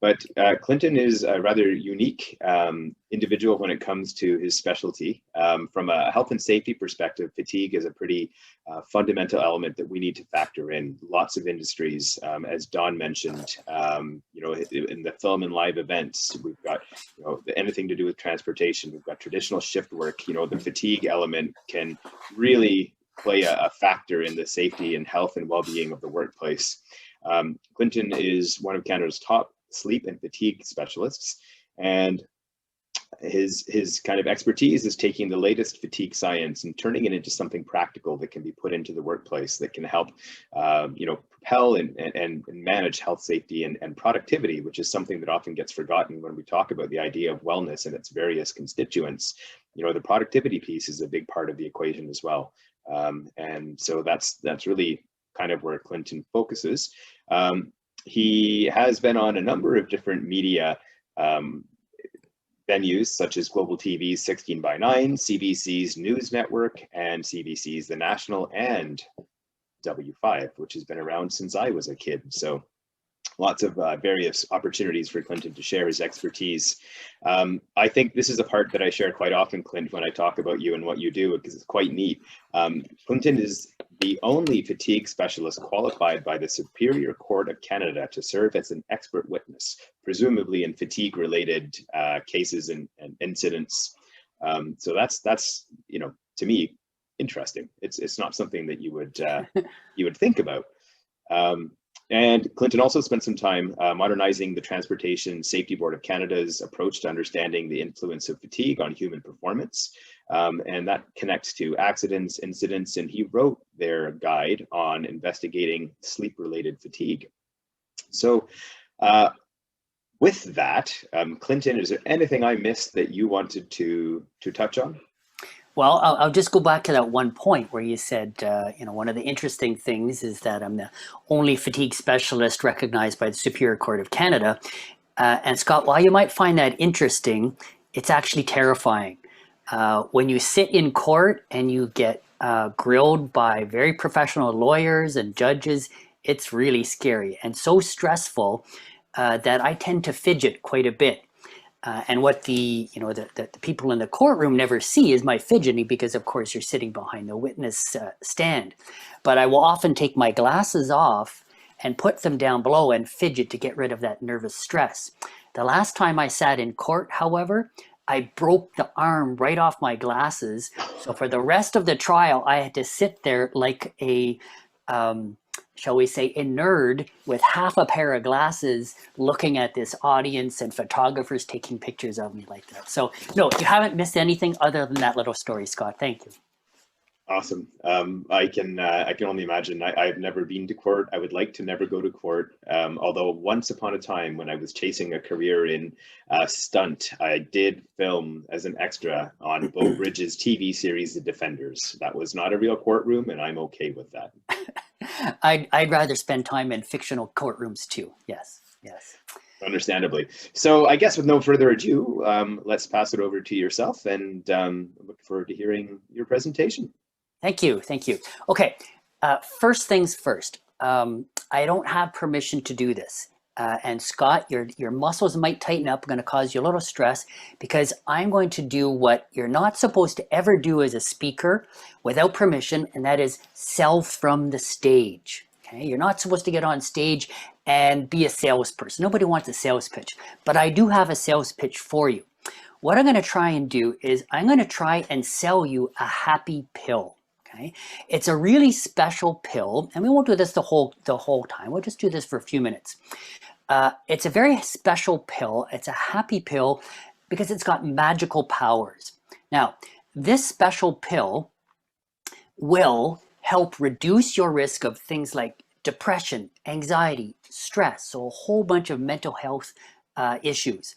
But Clinton is a rather unique individual when it comes to his specialty. From a health and safety perspective, fatigue is a pretty fundamental element that we need to factor in. Lots of industries, as Don mentioned, in the film and live events, we've got anything to do with transportation. We've got traditional shift work. The fatigue element can really play a factor in the safety and health and well-being of the workplace. Clinton is one of Canada's top sleep and fatigue specialists, and his kind of expertise is taking the latest fatigue science and turning it into something practical that can be put into the workplace that can help propel and manage health, safety, and productivity, which is something that often gets forgotten when we talk about the idea of wellness and its various constituents. The productivity piece is a big part of the equation as well, and so that's really kind of where Clinton focuses. He has been on a number of different media venues, such as Global TV's 16 by 9, CBC's News Network, and CBC's The National, and W5, which has been around since I was a kid. So lots of various opportunities for Clinton to share his expertise. I think this is a part that I share quite often, Clint, when I talk about you and what you do, because it's quite neat. Clinton is the only fatigue specialist qualified by the Superior Court of Canada to serve as an expert witness, presumably in fatigue-related cases and incidents. So that's to me, interesting. It's not something that you would think about. And Clinton also spent some time modernizing the Transportation Safety Board of Canada's approach to understanding the influence of fatigue on human performance. And that connects to accidents, incidents, and he wrote their guide on investigating sleep-related fatigue. So with that, Clinton, is there anything I missed that you wanted to touch on? Well, I'll just go back to that one point where you said, one of the interesting things is that I'm the only fatigue specialist recognized by the Superior Court of Canada. And Scott, while you might find that interesting, it's actually terrifying. When you sit in court and you get grilled by very professional lawyers and judges, it's really scary and so stressful that I tend to fidget quite a bit. And what the people in the courtroom never see is my fidgeting, because of course you're sitting behind the witness stand. But I will often take my glasses off and put them down below and fidget to get rid of that nervous stress. The last time I sat in court, however, I broke the arm right off my glasses. So for the rest of the trial, I had to sit there like a shall we say, a nerd with half a pair of glasses looking at this audience and photographers taking pictures of me like that. So no, you haven't missed anything other than that little story, Scott. Thank you. Awesome. I can only imagine. I've never been to court. I would like to never go to court. Although once upon a time, when I was chasing a career in stunt, I did film as an extra on Beau Bridges' TV series, The Defenders. That was not a real courtroom, and I'm okay with that. I'd rather spend time in fictional courtrooms too. Yes, yes. Understandably. So I guess with no further ado, let's pass it over to yourself, and look forward to hearing your presentation. Thank you. Thank you. Okay. First things first. I don't have permission to do this. And Scott, your muscles might tighten up, going to cause you a little stress, because I'm going to do what you're not supposed to ever do as a speaker without permission, and that is sell from the stage. Okay? You're not supposed to get on stage and be a salesperson. Nobody wants a sales pitch, but I do have a sales pitch for you. What I'm going to try and do is I'm going to try and sell you a happy pill. Okay? It's a really special pill, and we won't do this the whole time. We'll just do this for a few minutes. It's a very special pill. It's a happy pill because it's got magical powers. Now, this special pill will help reduce your risk of things like depression, anxiety, stress, so a whole bunch of mental health issues.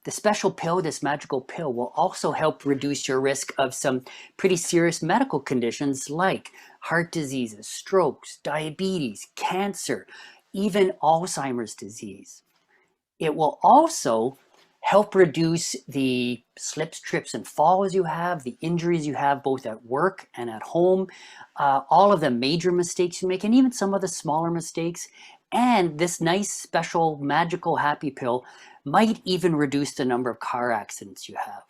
The special pill, this magical pill, will also help reduce your risk of some pretty serious medical conditions like heart diseases, strokes, diabetes, cancer, even Alzheimer's disease. It will also help reduce the slips, trips, and falls you have, the injuries you have both at work and at home, all of the major mistakes you make, and even some of the smaller mistakes. And this nice, special, magical happy pill might even reduce the number of car accidents you have.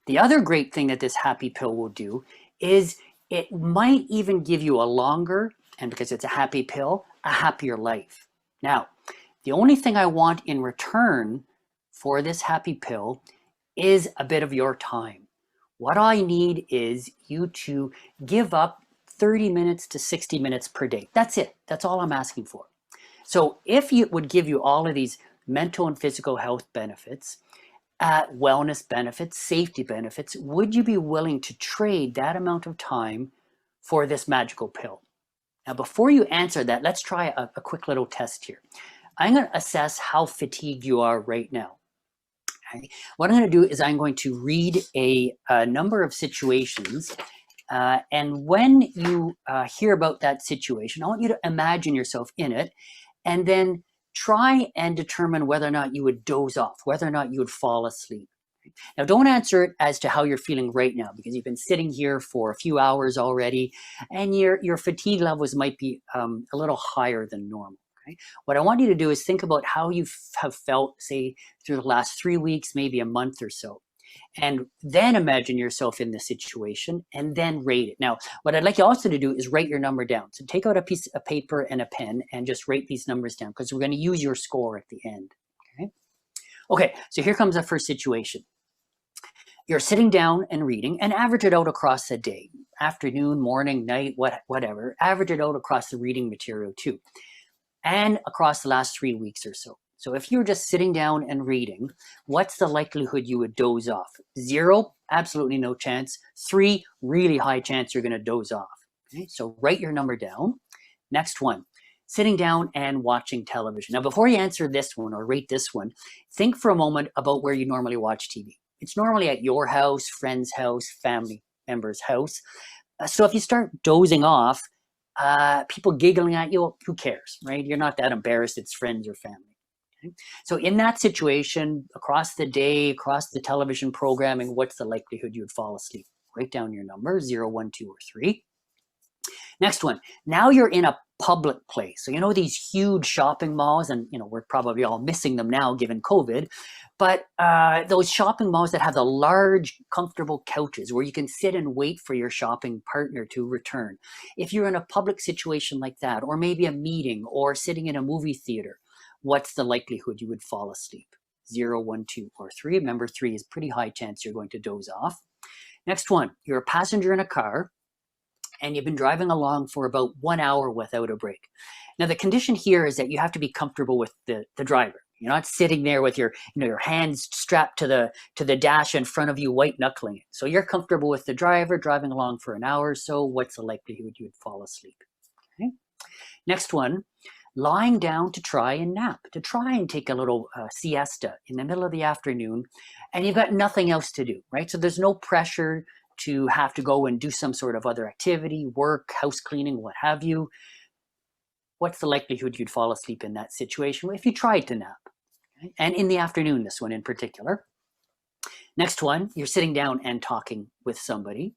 The other great thing that this happy pill will do is it might even give you a longer, and because it's a happy pill, a happier life. Now, the only thing I want in return for this happy pill is a bit of your time. What I need is you to give up 30 minutes to 60 minutes per day. That's it. That's all I'm asking for. So if it would give you all of these mental and physical health benefits, wellness benefits, safety benefits, would you be willing to trade that amount of time for this magical pill? Now, before you answer that, let's try a quick little test here. I'm going to assess how fatigued you are right now. Okay. What I'm going to do is I'm going to read a number of situations. And when you hear about that situation, I want you to imagine yourself in it and then try and determine whether or not you would doze off, whether or not you would fall asleep. Now, don't answer it as to how you're feeling right now, because you've been sitting here for a few hours already, and your fatigue levels might be a little higher than normal. Okay? What I want you to do is think about how you have felt, say, through the last 3 weeks, maybe a month or so. And then imagine yourself in the situation and then rate it. Now, what I'd like you also to do is write your number down. So take out a piece of paper and a pen and just write these numbers down, because we're going to use your score at the end. Okay, so here comes our first situation. You're sitting down and reading, and average it out across the day, afternoon, morning, night, whatever. Average it out across the reading material too, and across the last 3 weeks or so. So if you're just sitting down and reading, what's the likelihood you would doze off? 0, absolutely no chance. 3, really high chance you're going to doze off. Okay, so write your number down. Next one, sitting down and watching television. Now, before you answer this one or rate this one, think for a moment about where you normally watch TV. It's normally at your house, friend's house, family member's house. So if you start dozing off, people giggling at you, who cares, right? You're not that embarrassed, it's friends or family. Okay? So in that situation, across the day, across the television programming, what's the likelihood you would fall asleep? Write down your number, 0, 1, 2, or 3. Next one, now you're in a public place. So you know these huge shopping malls, and we're probably all missing them now given COVID, but those shopping malls that have the large, comfortable couches where you can sit and wait for your shopping partner to return. If you're in a public situation like that, or maybe a meeting, or sitting in a movie theater, what's the likelihood you would fall asleep? 0, 1, 2, or 3. Remember, 3 is pretty high chance you're going to doze off. Next one, you're a passenger in a car, and you've been driving along for about 1 hour without a break. Now, the condition here is that you have to be comfortable with the driver. You're not sitting there with your hands strapped to the dash in front of you, white knuckling it. So you're comfortable with the driver driving along for an hour or so. What's the likelihood you would fall asleep? Okay. Next one, lying down to try and nap, to try and take a little siesta in the middle of the afternoon, and you've got nothing else to do, right? So there's no pressure to have to go and do some sort of other activity, work, house cleaning, what have you. What's the likelihood you'd fall asleep in that situation if you tried to nap? Okay? And in the afternoon, this one in particular. Next one, you're sitting down and talking with somebody,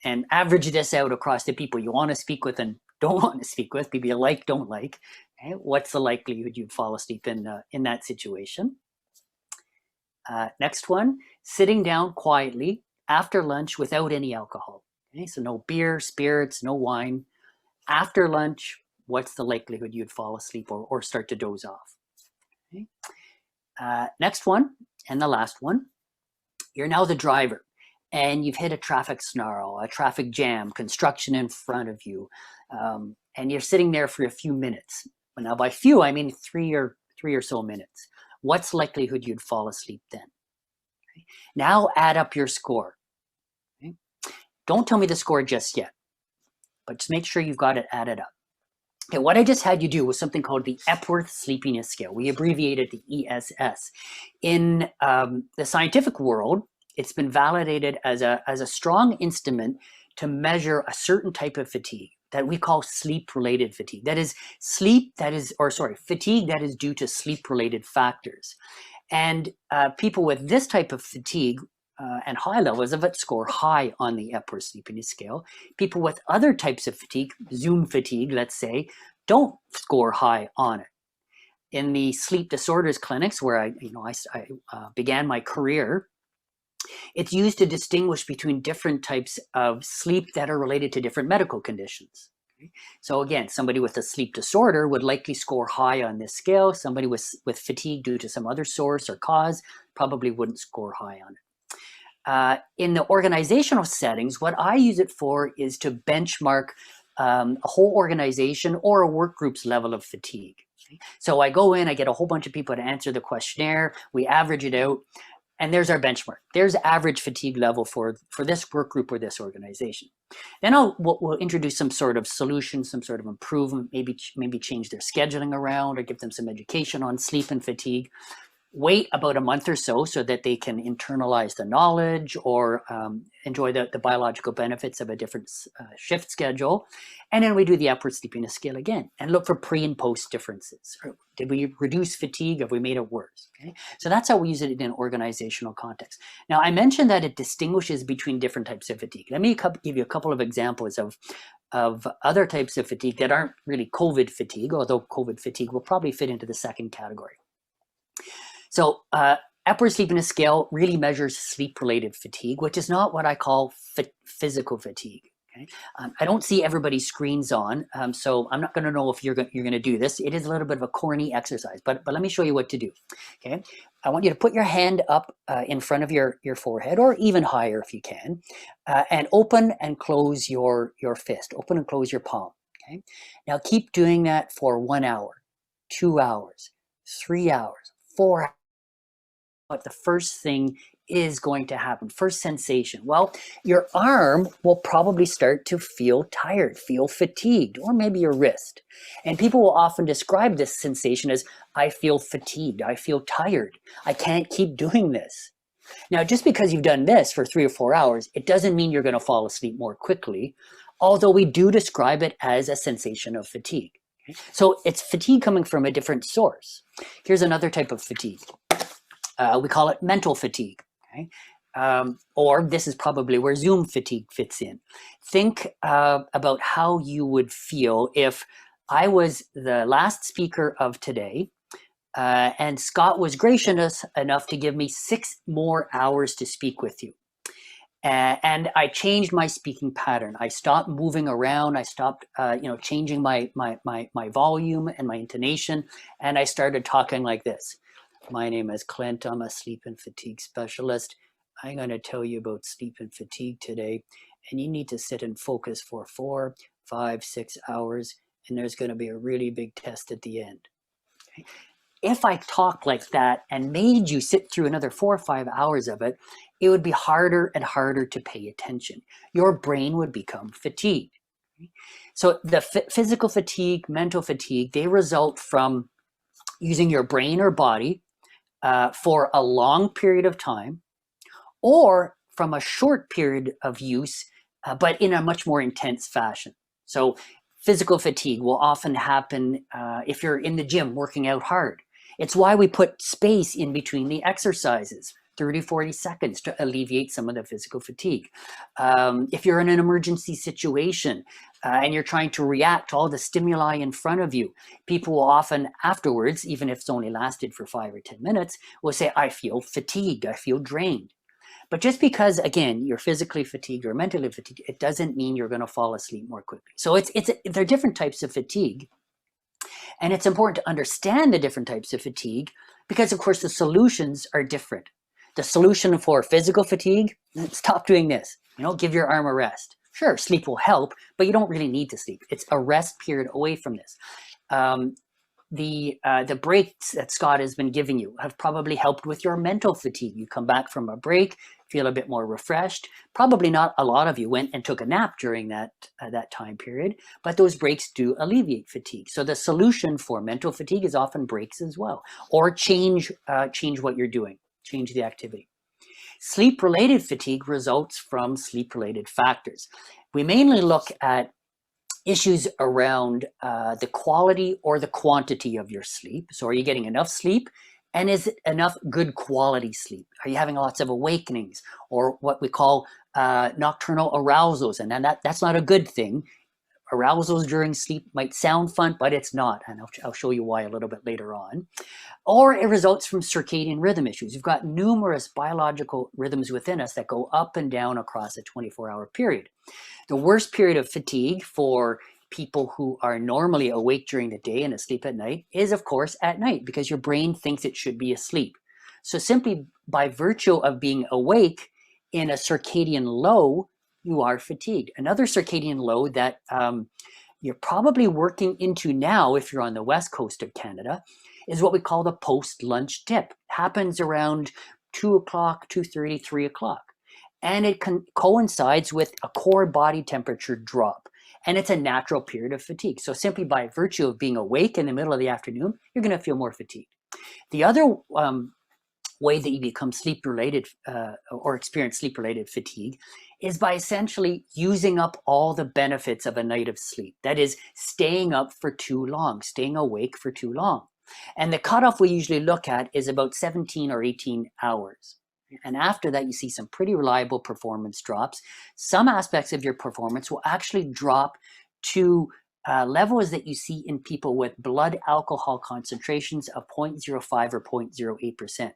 and average this out across the people you want to speak with and don't want to speak with, people you like, don't like. Okay? What's the likelihood you'd fall asleep in that situation? Next one, sitting down quietly after lunch without any alcohol. Okay? So no beer, spirits, no wine. After lunch, what's the likelihood you'd fall asleep or start to doze off? Okay? Next one, and the last one, you're now the driver, and you've hit a traffic snarl, a traffic jam, construction in front of you, and you're sitting there for a few minutes. But now by few, I mean three or so minutes. What's the likelihood you'd fall asleep then? Okay? Now add up your score. Okay? Don't tell me the score just yet, but just make sure you've got it added up. Okay, what I just had you do was something called the Epworth Sleepiness Scale. We abbreviated the ESS. In the scientific world, it's been validated as a strong instrument to measure a certain type of fatigue that we call sleep-related fatigue. That is fatigue that is due to sleep-related factors. And people with this type of fatigue and high levels of it score high on the Epworth Sleepiness Scale. People with other types of fatigue, Zoom fatigue, let's say, don't score high on it. in the sleep disorders clinics where I began my career, it's used to distinguish between different types of sleep that are related to different medical conditions. So again, somebody with a sleep disorder would likely score high on this scale. Somebody with fatigue due to some other source or cause probably wouldn't score high on it. In the organizational settings, what I use it for is to benchmark a whole organization or a work group's level of fatigue. So I go in, I get a whole bunch of people to answer the questionnaire, we average it out, and there's our benchmark. There's average fatigue level for this work group or this organization. Then we'll introduce some sort of solution, some sort of improvement, maybe change their scheduling around or give them some education on sleep and fatigue. Wait about a month or so that they can internalize the knowledge or enjoy the biological benefits of a different shift schedule. And then we do the Epworth sleepiness scale again and look for pre and post differences. Did we reduce fatigue? Have we made it worse? Okay, so that's how we use it in an organizational context. Now, I mentioned that it distinguishes between different types of fatigue. Let me give you a couple of examples of other types of fatigue that aren't really COVID fatigue, although COVID fatigue will probably fit into the second category. So Epworth sleepiness scale really measures sleep-related fatigue, which is not what I call physical fatigue. Okay? I don't see everybody's screens on, so I'm not going to know if you're going to do this. It is a little bit of a corny exercise, but let me show you what to do. Okay, I want you to put your hand up in front of your forehead, or even higher if you can, and open and close your fist. Open and close your palm. Okay, now keep doing that for 1 hour, 2 hours, 3 hours, 4 hours. What the first thing is going to happen, first sensation? Well, your arm will probably start to feel tired, feel fatigued, or maybe your wrist. And people will often describe this sensation as, I feel fatigued, I feel tired, I can't keep doing this. Now, just because you've done this for 3 or 4 hours, it doesn't mean you're going to fall asleep more quickly, although we do describe it as a sensation of fatigue. Okay? So it's fatigue coming from a different source. Here's another type of fatigue. We call it mental fatigue, okay? Or this is probably where Zoom fatigue fits in. Think about how you would feel if I was the last speaker of today and Scott was gracious enough to give me 6 more hours to speak with you. And I changed my speaking pattern. I stopped moving around. I stopped, changing my volume and my intonation, and I started talking like this. My name is Clint. I'm a sleep and fatigue specialist. I'm going to tell you about sleep and fatigue today. And you need to sit and focus for 4, 5, 6 hours. And there's going to be a really big test at the end. Okay? If I talked like that and made you sit through another 4 or 5 hours of it, it would be harder and harder to pay attention. Your brain would become fatigued. Okay? So the physical fatigue, mental fatigue, they result from using your brain or body for a long period of time, or from a short period of use, but in a much more intense fashion. So physical fatigue will often happen if you're in the gym working out hard. It's why we put space in between the exercises, 30, 40 seconds to alleviate some of the physical fatigue. If you're in an emergency situation and you're trying to react to all the stimuli in front of you, people will often afterwards, even if it's only lasted for 5 or 10 minutes, will say, I feel fatigued, I feel drained. But just because, again, you're physically fatigued or mentally fatigued, it doesn't mean you're going to fall asleep more quickly. So there are different types of fatigue. And it's important to understand the different types of fatigue because, of course, the solutions are different. The solution for physical fatigue, stop doing this. Give your arm a rest. Sure, sleep will help, but you don't really need to sleep. It's a rest period away from this. The breaks that Scott has been giving you have probably helped with your mental fatigue. You come back from a break, feel a bit more refreshed. Probably not a lot of you went and took a nap during that time period, but those breaks do alleviate fatigue. So the solution for mental fatigue is often breaks as well, or change what you're doing, change the activity. Sleep-related fatigue results from sleep-related factors. We mainly look at issues around the quality or the quantity of your sleep. So are you getting enough sleep? And is it enough good quality sleep? Are you having lots of awakenings or what we call nocturnal arousals? And then that's not a good thing. arousals during sleep might sound fun, but it's not. And I'll show you why a little bit later on. Or it results from circadian rhythm issues. You've got numerous biological rhythms within us that go up and down across a 24-hour period. The worst period of fatigue for people who are normally awake during the day and asleep at night is, of course, at night, because your brain thinks it should be asleep. So simply by virtue of being awake in a circadian low, you are fatigued. Another circadian low that you're probably working into now, if you're on the west coast of Canada, is what we call the post-lunch dip. It happens around 2 o'clock, 2:30, 3 o'clock. And it coincides with a core body temperature drop. And it's a natural period of fatigue. So simply by virtue of being awake in the middle of the afternoon, you're going to feel more fatigued. The other way that you become sleep-related or experience sleep-related fatigue is by essentially using up all the benefits of a night of sleep. That is, staying up for too long, staying awake for too long. And the cutoff we usually look at is about 17 or 18 hours. And after that, you see some pretty reliable performance drops. Some aspects of your performance will actually drop to levels that you see in people with blood alcohol concentrations of 0.05 or 0.08%.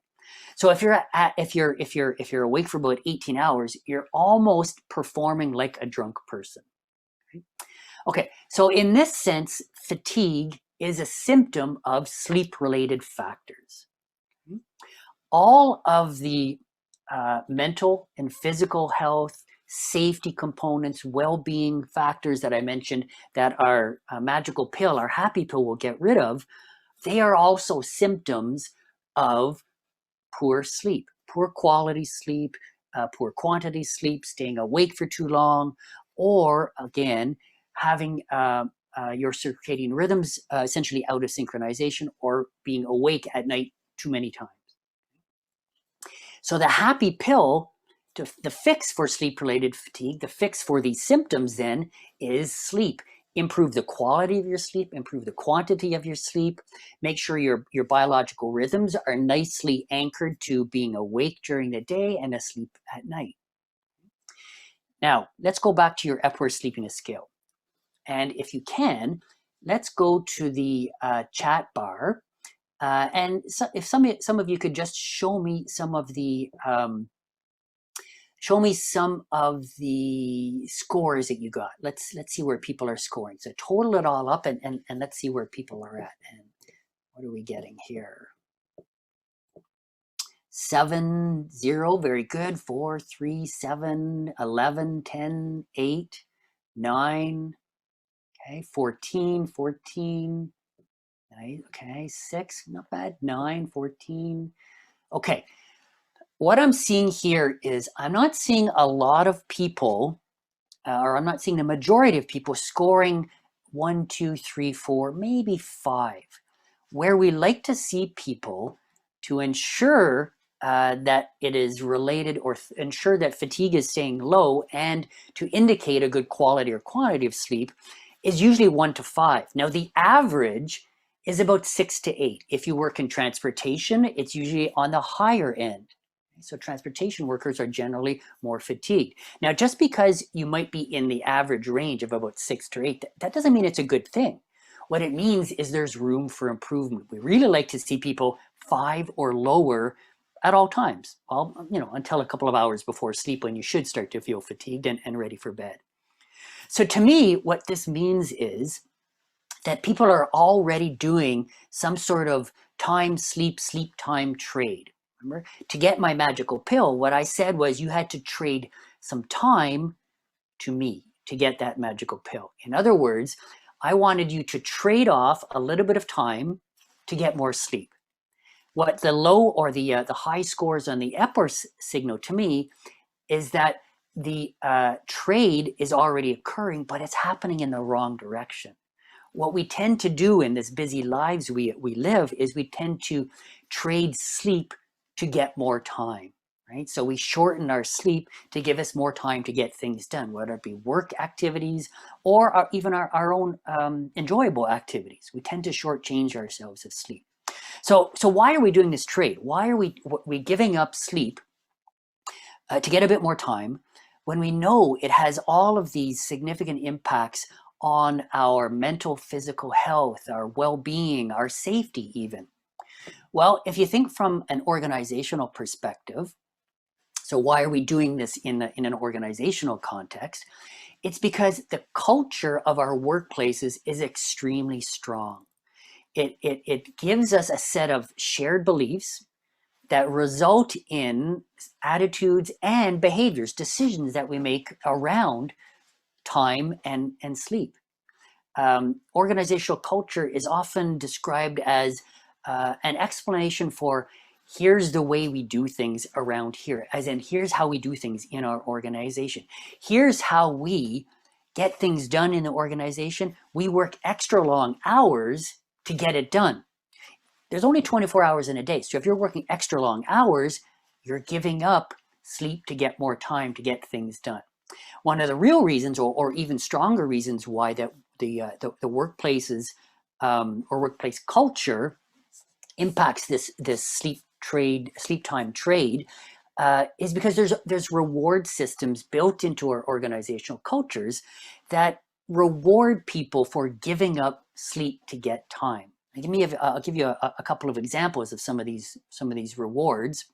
So if you're awake for about 18 hours, you're almost performing like a drunk person. Okay, so in this sense, fatigue is a symptom of sleep-related factors. All of the mental and physical health, safety components, well-being factors that I mentioned that our magical pill, our happy pill, will get rid of, they are also symptoms of poor sleep, poor quality sleep, poor quantity sleep, staying awake for too long, or again, having your circadian rhythms essentially out of synchronization, or being awake at night too many times. So the happy pill, the fix for sleep-related fatigue, the fix for these symptoms then is sleep. Improve the quality of your sleep, improve the quantity of your sleep, make sure your biological rhythms are nicely anchored to being awake during the day and asleep at night. Now, let's go back to your Epworth sleepiness scale. And if you can, let's go to the chat bar. And so if some of you could just show me some of the scores that you got. Let's see where people are scoring. So total it all up and let's see where people are at. And what are we getting here? 7, 0, very good. 4, 3, 7, 11, 10, 8, 9, okay, 14, 14. Okay, 6, not bad, 9, 14. Okay, what I'm seeing here is I'm not seeing a lot of people, or I'm not seeing the majority of people scoring 1, 2, 3, 4, maybe 5. Where we like to see people to ensure that it is related, or ensure that fatigue is staying low, and to indicate a good quality or quantity of sleep, is usually 1 to 5. Now the average is about 6 to 8. If you work in transportation, it's usually on the higher end. So transportation workers are generally more fatigued. Now, just because you might be in the average range of about 6 to 8, that doesn't mean it's a good thing. What it means is there's room for improvement. We really like to see people 5 or lower at all times. Well, until a couple of hours before sleep, when you should start to feel fatigued and ready for bed. So to me, what this means is that people are already doing some sort of sleep time trade. Remember, to get my magical pill, what I said was you had to trade some time to me to get that magical pill. In other words, I wanted you to trade off a little bit of time to get more sleep. What the low or the high scores on the Epworth signal to me is that the trade is already occurring, but it's happening in the wrong direction. What we tend to do in this busy lives we live is we tend to trade sleep to get more time, right? So we shorten our sleep to give us more time to get things done, whether it be work activities or even our own enjoyable activities. We tend to shortchange ourselves of sleep. So why are we doing this trade? Why are we giving up sleep to get a bit more time when we know it has all of these significant impacts on our mental, physical health, our well-being, our safety even? Well, if you think from an organizational perspective, so why are we doing this in an organizational context? It's because the culture of our workplaces is extremely strong. It gives us a set of shared beliefs that result in attitudes and behaviors, decisions that we make around time and sleep. Organizational culture is often described as an explanation for here's the way we do things around here, as in here's how we do things in our organization. Here's how we get things done in the organization. We work extra long hours to get it done. There's only 24 hours in a day. So if you're working extra long hours, you're giving up sleep to get more time to get things done. One of the real reasons, or even stronger reasons, why the workplaces or workplace culture impacts this sleep time trade is because there's reward systems built into our organizational cultures that reward people for giving up sleep to get time. I'll give you a couple of examples of some of these rewards.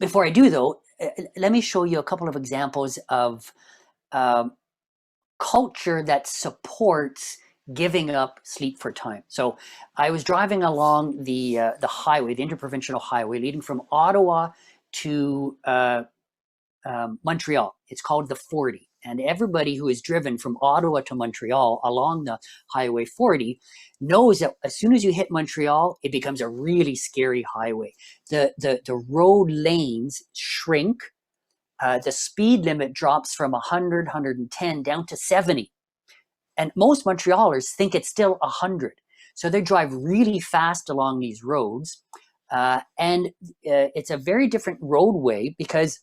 Before I do, though, let me show you a couple of examples of culture that supports giving up sleep for time. So I was driving along the highway, the interprovincial highway leading from Ottawa to Montreal. It's called the 40. And everybody who is driven from Ottawa to Montreal along the Highway 40 knows that as soon as you hit Montreal, it becomes a really scary highway. The road lanes shrink. The speed limit drops from 100, 110 down to 70. And most Montrealers think it's still 100. So they drive really fast along these roads. And it's a very different roadway because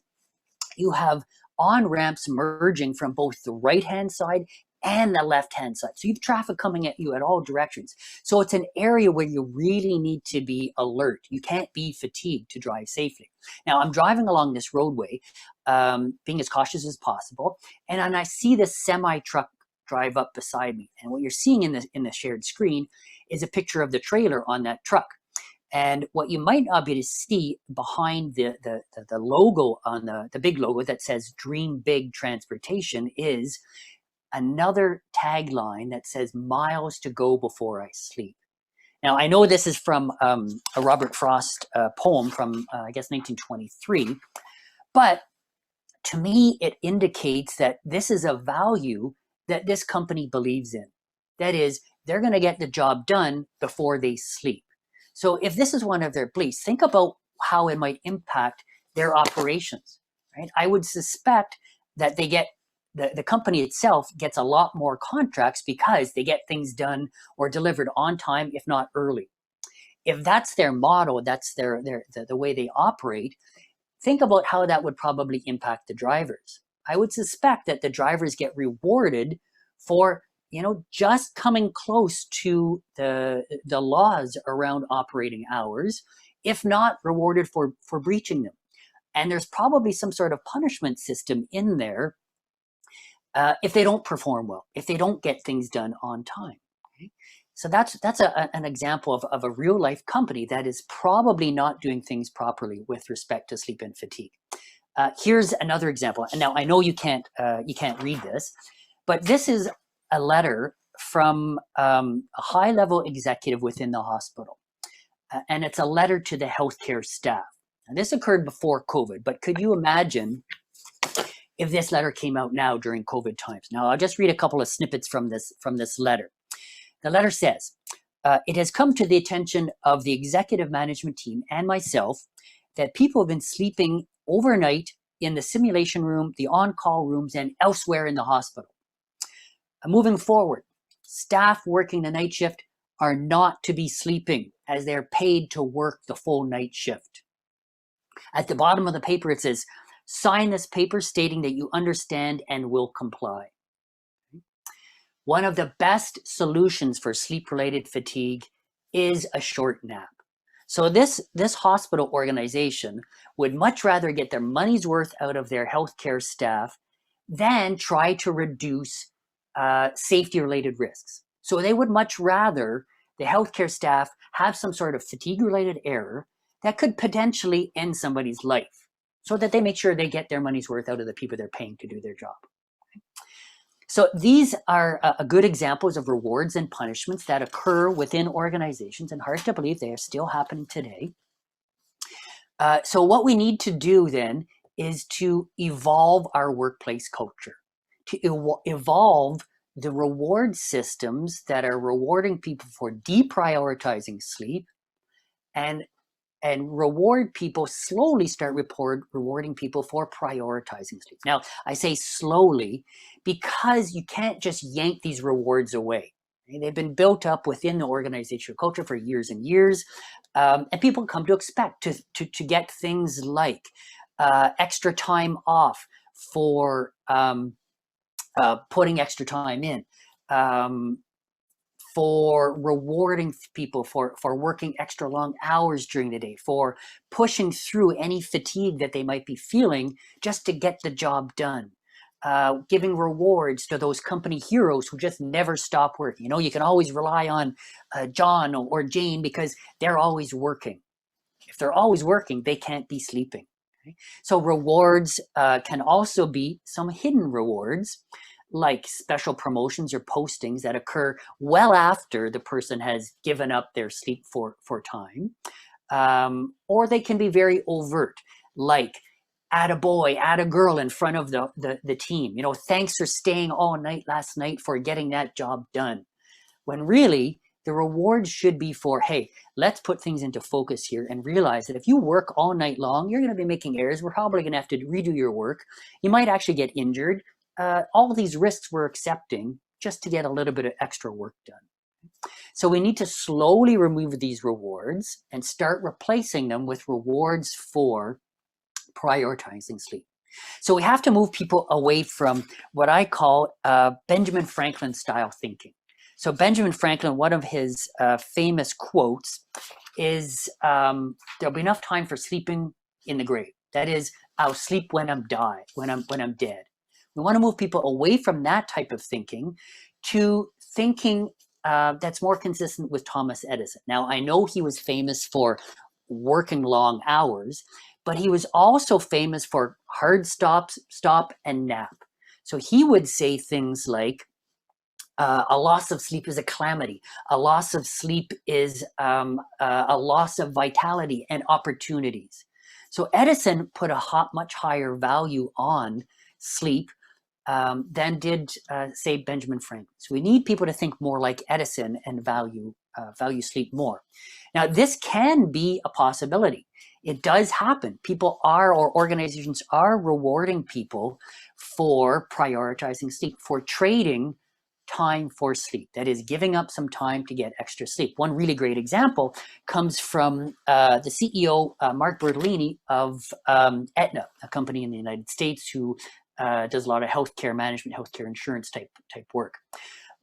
you have on-ramps merging from both the right-hand side and the left-hand side. So you have traffic coming at you at all directions. So it's an area where you really need to be alert. You can't be fatigued to drive safely. Now, I'm driving along this roadway, being as cautious as possible, and I see this semi-truck drive up beside me. And what you're seeing in the shared screen is a picture of the trailer on that truck. And what you might not be able to see behind the logo on the big logo that says Dream Big Transportation is another tagline that says miles to go before I sleep. Now, I know this is from a Robert Frost poem from, I guess, 1923, but to me, it indicates that this is a value that this company believes in. That is, they're going to get the job done before they sleep. So if this is one of their beliefs, think about how it might impact their operations, right? I would suspect that they get the company itself gets a lot more contracts because they get things done or delivered on time, if not early. If that's their model, that's the way they operate, think about how that would probably impact the drivers. I would suspect that the drivers get rewarded for just coming close to the laws around operating hours, if not rewarded for breaching them. And there's probably some sort of punishment system in there if they don't perform well, if they don't get things done on time. Okay? So that's an example of a real life company that is probably not doing things properly with respect to sleep and fatigue. Here's another example. And now I know you can't read this, but this is a letter from a high-level executive within the hospital. And it's a letter to the healthcare staff. And this occurred before COVID, but could you imagine if this letter came out now during COVID times? Now, I'll just read a couple of snippets from this letter. The letter says, it has come to the attention of the executive management team and myself that people have been sleeping overnight in the simulation room, the on-call rooms, and elsewhere in the hospital. Moving forward, staff working the night shift are not to be sleeping as they're paid to work the full night shift. At the bottom of the paper, it says, sign this paper stating that you understand and will comply. One of the best solutions for sleep-related fatigue is a short nap. So this hospital organization would much rather get their money's worth out of their healthcare staff then try to reduce safety-related risks. So they would much rather the healthcare staff have some sort of fatigue-related error that could potentially end somebody's life, so that they make sure they get their money's worth out of the people they're paying to do their job. So these are good examples of rewards and punishments that occur within organizations, and hard to believe they are still happening today. So what we need to do then is to evolve our workplace culture, to evolve the reward systems that are rewarding people for deprioritizing sleep, and reward people, slowly start rewarding people for prioritizing sleep. Now, I say slowly because you can't just yank these rewards away. They've been built up within the organizational culture for years and years, and people come to expect to get things like extra time off for putting extra time in, for rewarding people for working extra long hours during the day, for pushing through any fatigue that they might be feeling just to get the job done. Giving rewards to those company heroes who just never stop working. You know, you can always rely on John or Jane because they're always working. If they're always working, they can't be sleeping. Okay? So rewards can also be some hidden rewards, like special promotions or postings that occur well after the person has given up their sleep for time. Or they can be very overt, like add a boy, add a girl in front of the team. You know, thanks for staying all night last night for getting that job done. When really, the reward should be for, hey, let's put things into focus here and realize that if you work all night long, you're going to be making errors. We're probably going to have to redo your work. You might actually get injured. All of these risks we're accepting just to get a little bit of extra work done. So we need to slowly remove these rewards and start replacing them with rewards for prioritizing sleep. So we have to move people away from what I call Benjamin Franklin style thinking. So Benjamin Franklin, one of his famous quotes is, there'll be enough time for sleeping in the grave. That is, I'll sleep when I'm dead. We want to move people away from that type of thinking to thinking that's more consistent with Thomas Edison. Now, I know he was famous for working long hours, but he was also famous for hard stop, and nap. So he would say things like, a loss of sleep is a calamity. A loss of sleep is a loss of vitality and opportunities. So Edison put a much higher value on sleep than did, say, Benjamin Franklin. So we need people to think more like Edison and value sleep more. Now, this can be a possibility. It does happen. People are, or organizations are, rewarding people for prioritizing sleep, for trading time for sleep. That is, giving up some time to get extra sleep. One really great example comes from the CEO, Mark Bertolini of Aetna, a company in the United States who does a lot of healthcare management, healthcare insurance type work.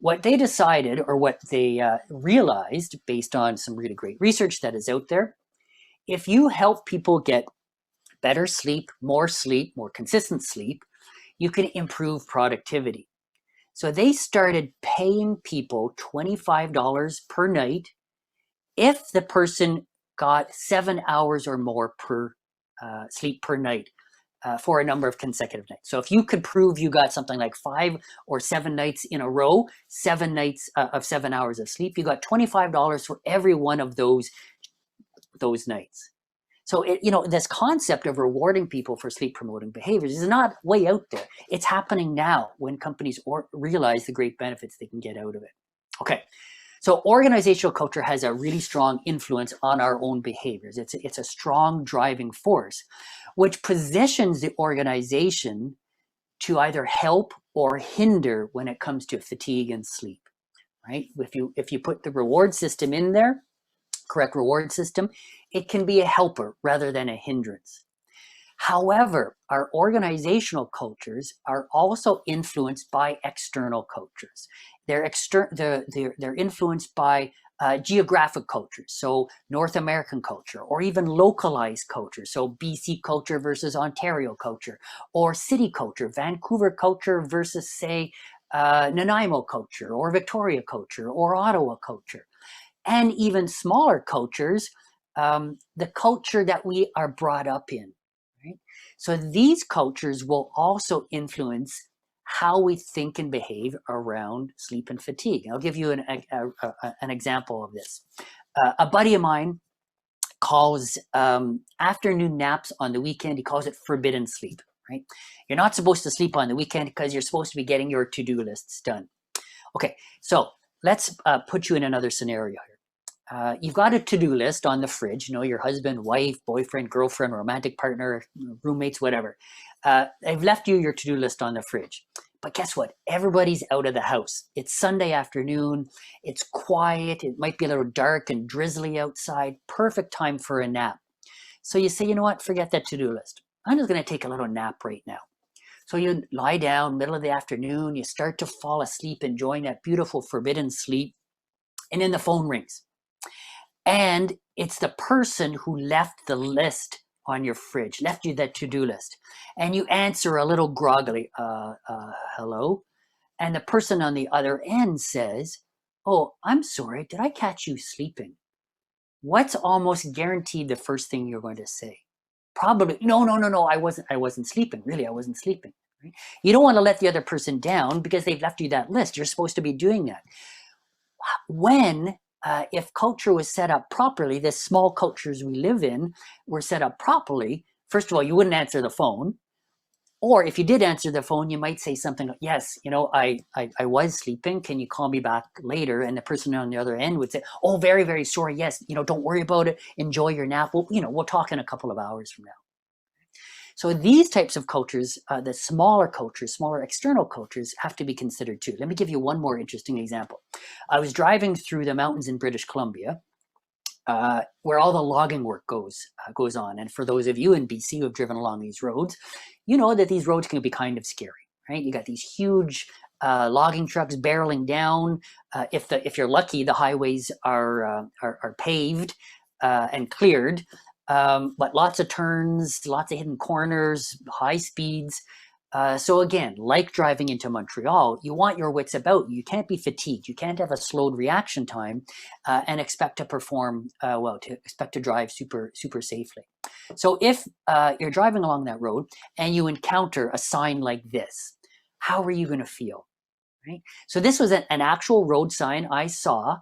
What they decided, or what they realized based on some really great research that is out there, if you help people get better sleep, more consistent sleep, you can improve productivity. So they started paying people $25 per night if the person got 7 hours or more per sleep per night for a number of consecutive nights. So if you could prove you got something like 5 or 7 nights in a row, 7 nights of 7 hours of sleep, you got $25 for every one of those nights. So this concept of rewarding people for sleep promoting behaviors is not way out there. It's happening now when companies realize the great benefits they can get out of it. Okay, so organizational culture has a really strong influence on our own behaviors. It's a strong driving force, which positions the organization to either help or hinder when it comes to fatigue and sleep, right? If you put the reward system in there, correct reward system, it can be a helper rather than a hindrance. However, our organizational cultures are also influenced by external cultures. They're influenced by Geographic cultures, so North American culture, or even localized culture, so BC culture versus Ontario culture, or city culture, Vancouver culture versus, say, Nanaimo culture, or Victoria culture, or Ottawa culture, and even smaller cultures, the culture that we are brought up in. Right? So these cultures will also influence how we think and behave around sleep and fatigue. I'll give you an example of this. A buddy of mine calls afternoon naps on the weekend, he calls it forbidden sleep, right? You're not supposed to sleep on the weekend because you're supposed to be getting your to-do lists done. Okay, so let's put you in another scenario here. You've got a to-do list on the fridge, your husband, wife, boyfriend, girlfriend, romantic partner, roommates, whatever. They've left you your to-do list on the fridge. But guess what? Everybody's out of the house. It's Sunday afternoon. It's quiet. It might be a little dark and drizzly outside. Perfect time for a nap. So you say, you know what? Forget that to-do list. I'm just going to take a little nap right now. So you lie down, middle of the afternoon. You start to fall asleep, enjoying that beautiful forbidden sleep. And then the phone rings. And it's the person who left the list on your fridge, left you that to-do list. And you answer a little groggily, hello? And the person on the other end says, oh, I'm sorry, did I catch you sleeping? What's almost guaranteed the first thing you're going to say? Probably, no, I wasn't sleeping. Really, I wasn't sleeping. Right? You don't want to let the other person down because they've left you that list. You're supposed to be doing that. When if culture was set up properly, the small cultures we live in were set up properly, first of all, you wouldn't answer the phone. Or if you did answer the phone, you might say something like, yes, I was sleeping. Can you call me back later? And the person on the other end would say, oh, very, very sorry. Yes, don't worry about it. Enjoy your nap. We'll talk in a couple of hours from now. So these types of cultures, the smaller cultures, smaller external cultures, have to be considered too. Let me give you one more interesting example. I was driving through the mountains in British Columbia, where all the logging work goes on. And for those of you in BC who have driven along these roads, you know that these roads can be kind of scary, right? You got these huge logging trucks barreling down. If you're lucky, the highways are paved and cleared. But lots of turns, lots of hidden corners, high speeds. So again, like driving into Montreal, you want your wits about you. You can't be fatigued. You can't have a slowed reaction time and expect to perform expect to drive super safely. So if you're driving along that road and you encounter a sign like this, how are you going to feel? Right? So this was an actual road sign I saw.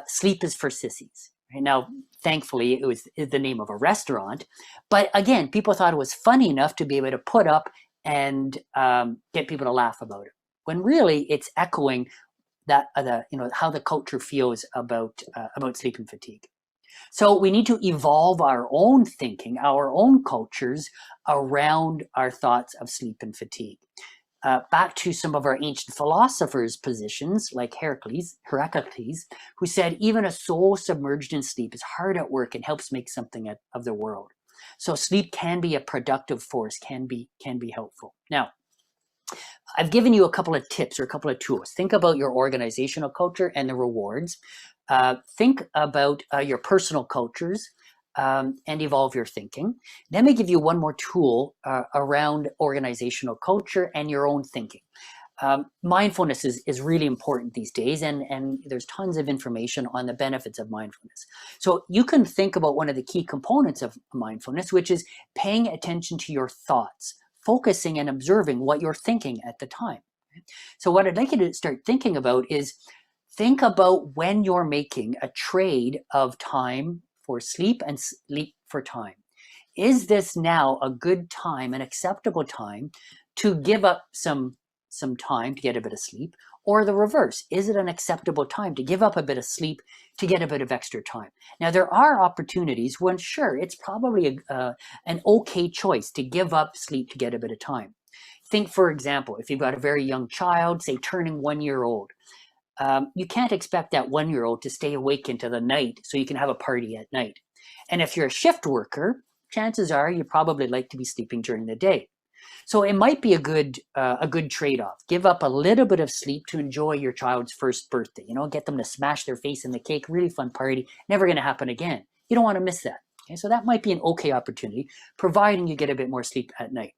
Sleep is for sissies. Right? Now, thankfully, it was the name of a restaurant. But again, people thought it was funny enough to be able to put up and get people to laugh about it. When really, it's echoing that how the culture feels about sleep and fatigue. So we need to evolve our own thinking, our own cultures around our thoughts of sleep and fatigue. Back to some of our ancient philosophers' positions, like Heracles, who said even a soul submerged in sleep is hard at work and helps make something of the world. So sleep can be a productive force, can be helpful. Now, I've given you a couple of tips or a couple of tools. Think about your organizational culture and the rewards. Think about your personal cultures. And evolve your thinking. Let me give you one more tool around organizational culture and your own thinking. Mindfulness is really important these days, and there's tons of information on the benefits of mindfulness. So you can think about one of the key components of mindfulness, which is paying attention to your thoughts, focusing and observing what you're thinking at the time. So what I'd like you to start thinking about is think about when you're making a trade of time for sleep and sleep for time. Is this now a good time, an acceptable time to give up some time to get a bit of sleep, or the reverse? Is it an acceptable time to give up a bit of sleep to get a bit of extra time? Now, there are opportunities when, sure, it's probably an okay choice to give up sleep to get a bit of time. Think, for example, if you've got a very young child, say turning 1 year old, you can't expect that 1 year old to stay awake into the night so you can have a party at night. And if you're a shift worker, chances are you probably like to be sleeping during the day. So it might be a good trade-off. Give up a little bit of sleep to enjoy your child's first birthday. Get them to smash their face in the cake. Really fun party. Never going to happen again. You don't want to miss that. Okay, so that might be an okay opportunity, providing you get a bit more sleep at night.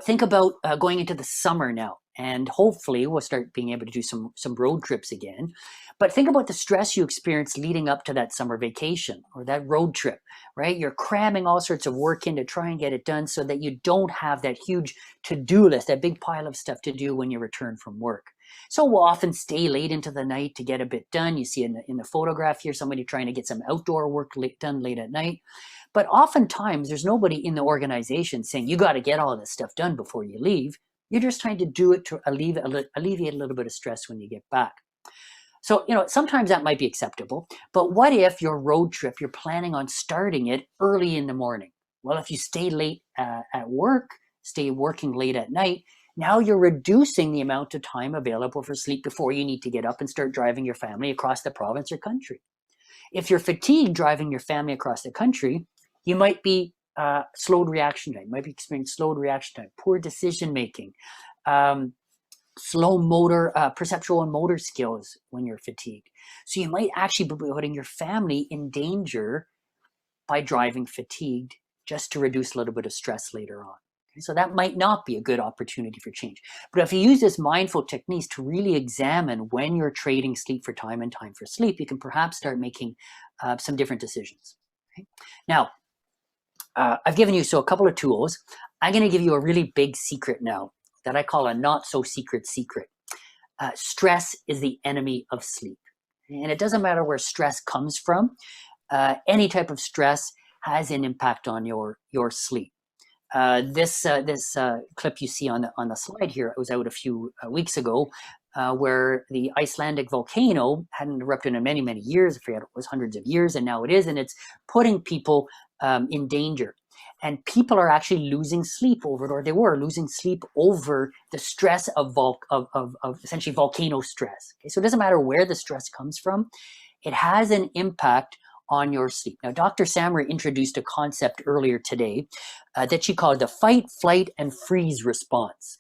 Think about going into the summer now, and hopefully we'll start being able to do some road trips again. But think about the stress you experienced leading up to that summer vacation or that road trip, right? You're cramming all sorts of work in to try and get it done so that you don't have that huge to-do list, that big pile of stuff to do when you return from work. So we'll often stay late into the night to get a bit done. You see in the photograph here, somebody trying to get some outdoor work done late at night. But oftentimes there's nobody in the organization saying, you got to get all this stuff done before you leave. You're just trying to do it to alleviate a little bit of stress when you get back. So, sometimes that might be acceptable, but what if your road trip, you're planning on starting it early in the morning? Well, if you stay late at work, stay working late at night, now you're reducing the amount of time available for sleep before you need to get up and start driving your family across the province or country. If you're fatigued driving your family across the country, you might be slowed reaction time, might be experiencing slowed reaction time, poor decision making, slow motor, perceptual and motor skills when you're fatigued. So you might actually be putting your family in danger by driving fatigued just to reduce a little bit of stress later on. Okay? So that might not be a good opportunity for change. But if you use this mindful techniques to really examine when you're trading sleep for time and time for sleep, you can perhaps start making some different decisions. Okay? Now, I've given you a couple of tools. I'm going to give you a really big secret now that I call a not so secret secret. Stress is the enemy of sleep. And it doesn't matter where stress comes from. Any type of stress has an impact on your sleep. This clip you see on the slide here, it was out a few weeks ago, where the Icelandic volcano hadn't erupted in many, many years. I forget, it was hundreds of years, and now it is, and it's putting people in danger. And people are actually losing sleep over it, or they were losing sleep over the stress of essentially volcano stress. Okay? So it doesn't matter where the stress comes from, it has an impact on your sleep. Now, Dr. Samra introduced a concept earlier today that she called the fight, flight, and freeze response.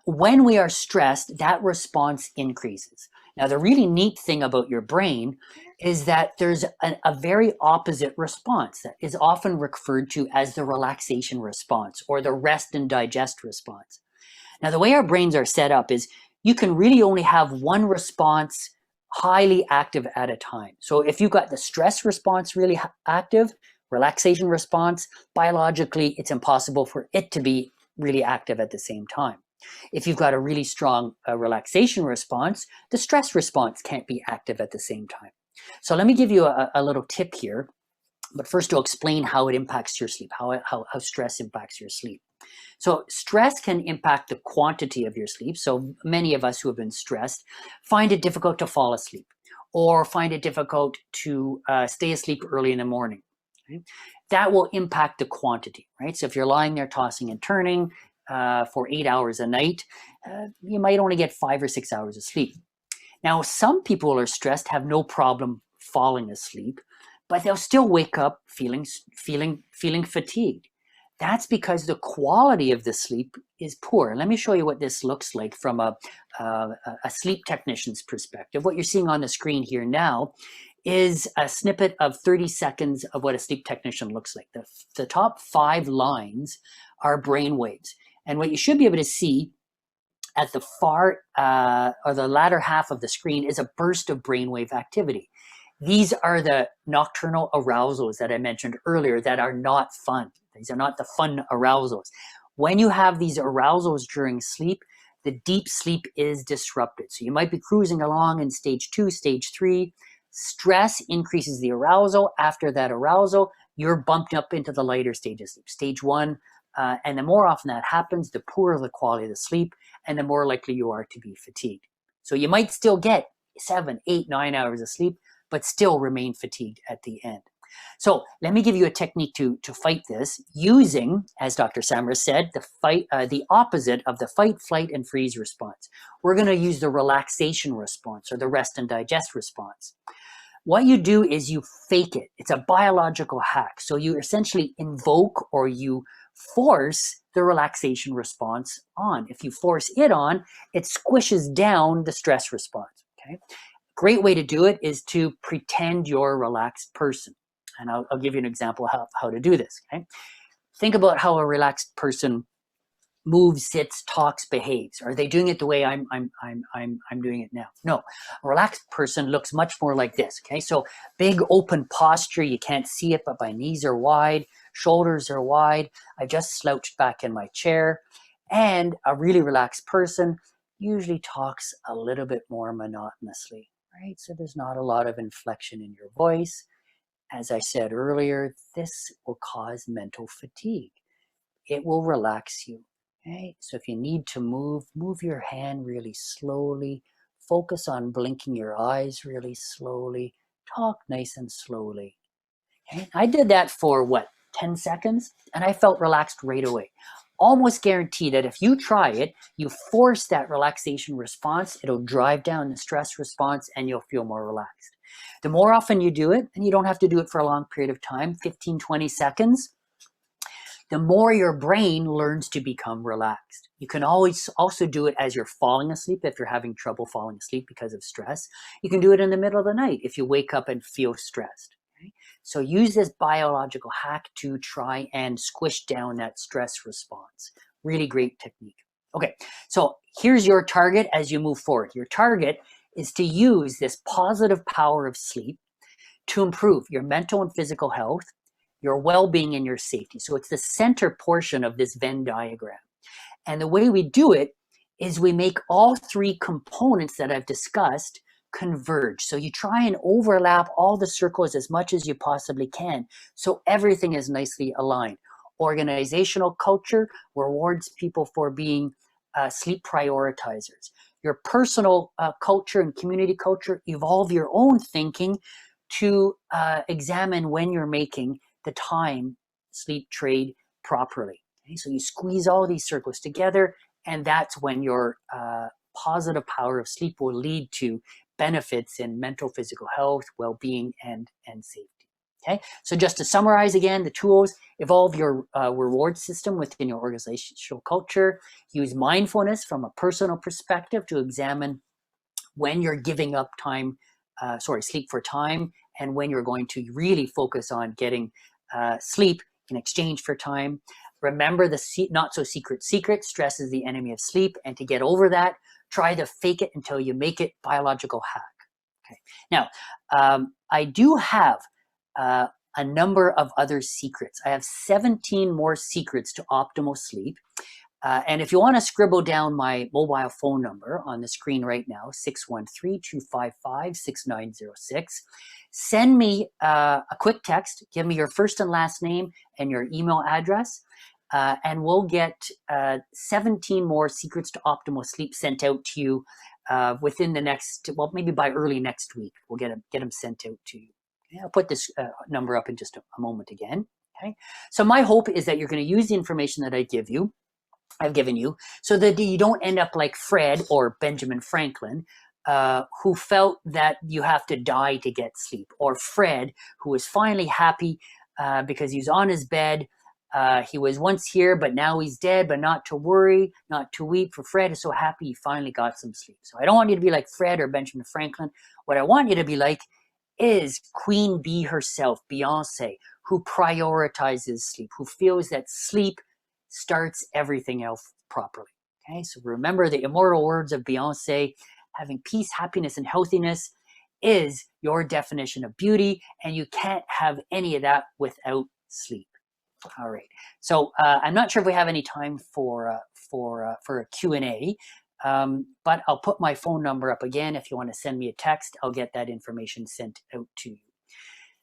When we are stressed, that response increases. Now, the really neat thing about your brain is that there's a very opposite response that is often referred to as the relaxation response or the rest and digest response. Now, the way our brains are set up is you can really only have one response highly active at a time. So if you've got the stress response really active, relaxation response, biologically, it's impossible for it to be really active at the same time. If you've got a really strong relaxation response, the stress response can't be active at the same time. So let me give you a little tip here, but first to explain how it impacts your sleep, how stress impacts your sleep. So stress can impact the quantity of your sleep. So many of us who have been stressed find it difficult to fall asleep or find it difficult to stay asleep early in the morning. Okay? That will impact the quantity, right? So if you're lying there tossing and turning for 8 hours a night, you might only get 5 or 6 hours of sleep. Now, some people who are stressed have no problem falling asleep, but they'll still wake up feeling fatigued. That's because the quality of the sleep is poor. Let me show you what this looks like from a sleep technician's perspective. What you're seeing on the screen here now is a snippet of 30 seconds of what a sleep technician looks like. The top 5 lines are brain waves. And what you should be able to see at the far or the latter half of the screen is a burst of brainwave activity. These are the nocturnal arousals that I mentioned earlier that are not fun. These are not the fun arousals. When you have these arousals during sleep, the deep sleep is disrupted. So you might be cruising along in stage 2, stage 3. Stress increases the arousal. After that arousal, you're bumped up into the lighter stage of sleep, stage 1. And the more often that happens, the poorer the quality of the sleep, and the more likely you are to be fatigued. So you might still get 7, 8, 9 hours of sleep, but still remain fatigued at the end. So let me give you a technique to fight this using, as Dr. Samra said, the opposite of the fight, flight, and freeze response. We're going to use the relaxation response or the rest and digest response. what you do is you fake it. It's a biological hack. So you essentially invoke or you force the relaxation response on. If you force it on, it squishes down the stress response. Okay. Great way to do it is to pretend you're a relaxed person. And I'll give you an example of how to do this. Okay. Think about how a relaxed person moves, sits, talks, behaves. Are they doing it the way I'm doing it now? No. A relaxed person looks much more like this. Okay, so big open posture. You can't see it, but my knees are wide, shoulders are wide. I just slouched back in my chair. And a really relaxed person usually talks a little bit more monotonously, right? So there's not a lot of inflection in your voice. As I said earlier, this will cause mental fatigue. It will relax you. Okay, so if you need to move your hand really slowly, focus on blinking your eyes really slowly, talk nice and slowly. Okay, I did that for what, 10 seconds? And I felt relaxed right away. Almost guarantee that if you try it, you force that relaxation response, it'll drive down the stress response and you'll feel more relaxed. The more often you do it, and you don't have to do it for a long period of time, 15, 20 seconds, the more your brain learns to become relaxed. You can always also do it as you're falling asleep if you're having trouble falling asleep because of stress. You can do it in the middle of the night if you wake up and feel stressed. Okay? So use this biological hack to try and squish down that stress response. Really great technique. Okay, so here's your target as you move forward. Your target is to use this positive power of sleep to improve your mental and physical health, your well-being, and your safety. So it's the center portion of this Venn diagram. And the way we do it is we make all three components that I've discussed converge. So you try and overlap all the circles as much as you possibly can, so everything is nicely aligned. Organizational culture rewards people for being sleep prioritizers. Your personal culture and community culture evolve your own thinking to examine when you're making the time sleep trade properly. Okay? So you squeeze all these circles together, and that's when your positive power of sleep will lead to benefits in mental, physical health, well-being, and safety. Okay, so just to summarize again, the tools: evolve your reward system within your organizational culture, use mindfulness from a personal perspective to examine when you're giving up time, sleep for time, and when you're going to really focus on getting sleep in exchange for time. Remember the not so secret secret: stress is the enemy of sleep, and to get over that, try to fake it until you make it. Biological hack. Okay. Now, I do have a number of other secrets. I have 17 more secrets to optimal sleep. And if you want to scribble down my mobile phone number on the screen right now, 613-255-6906, send me a quick text, give me your first and last name and your email address, and we'll get 17 more secrets to optimal sleep sent out to you within the next, well, maybe by early next week. We'll get them sent out to you. Okay? I'll put this number up in just a moment again. Okay. So my hope is that you're going to use the information that I've given you, so that you don't end up like Fred or Benjamin Franklin, who felt that you have to die to get sleep, or Fred, who was finally happy because he's on his bed. He was once here, but now he's dead, but not to worry, not to weep, for Fred is so happy he finally got some sleep. So I don't want you to be like Fred or Benjamin Franklin. What I want you to be like is Queen Bee herself, Beyonce, who prioritizes sleep, who feels that sleep starts everything else properly. Okay, so remember the immortal words of Beyonce: having peace, happiness, and healthiness is your definition of beauty, and you can't have any of that without sleep. All right. So I'm not sure if we have any time for a Q&A, but I'll put my phone number up again. If you want to send me a text, I'll get that information sent out to you.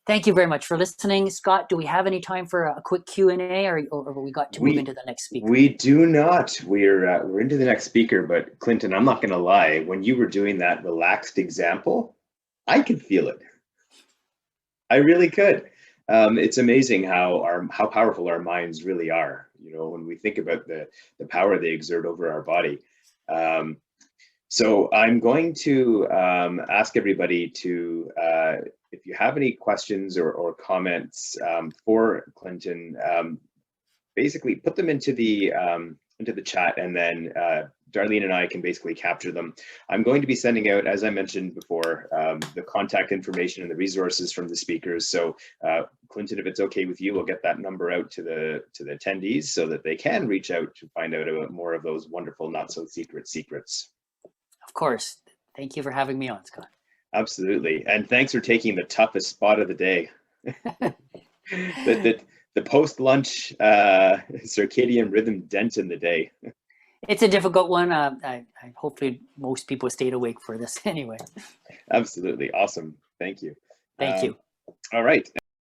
Thank you very much for listening. Scott, do we have any time for a quick Q&A, or we got to move into the next speaker? We do not. We're into the next speaker, but Clinton, I'm not going to lie. When you were doing that relaxed example, I could feel it. I really could. It's amazing how powerful our minds really are. You know, when we think about the power they exert over our body. So I'm going to ask everybody to, you have any questions or comments for Clinton, basically put them into the chat, and then Darlene and I can basically capture them. I'm going to be sending out, as I mentioned before, the contact information and the resources from the speakers. So Clinton, if it's okay with you, we'll get that number out to the attendees so that they can reach out to find out about more of those wonderful, not so secret secrets. Of course. Thank you for having me on, Scott. Absolutely. And thanks for taking the toughest spot of the day. The post-lunch circadian rhythm dent in the day. It's a difficult one. I hopefully most people stayed awake for this anyway. Absolutely. Awesome. Thank you. Thank you. All right.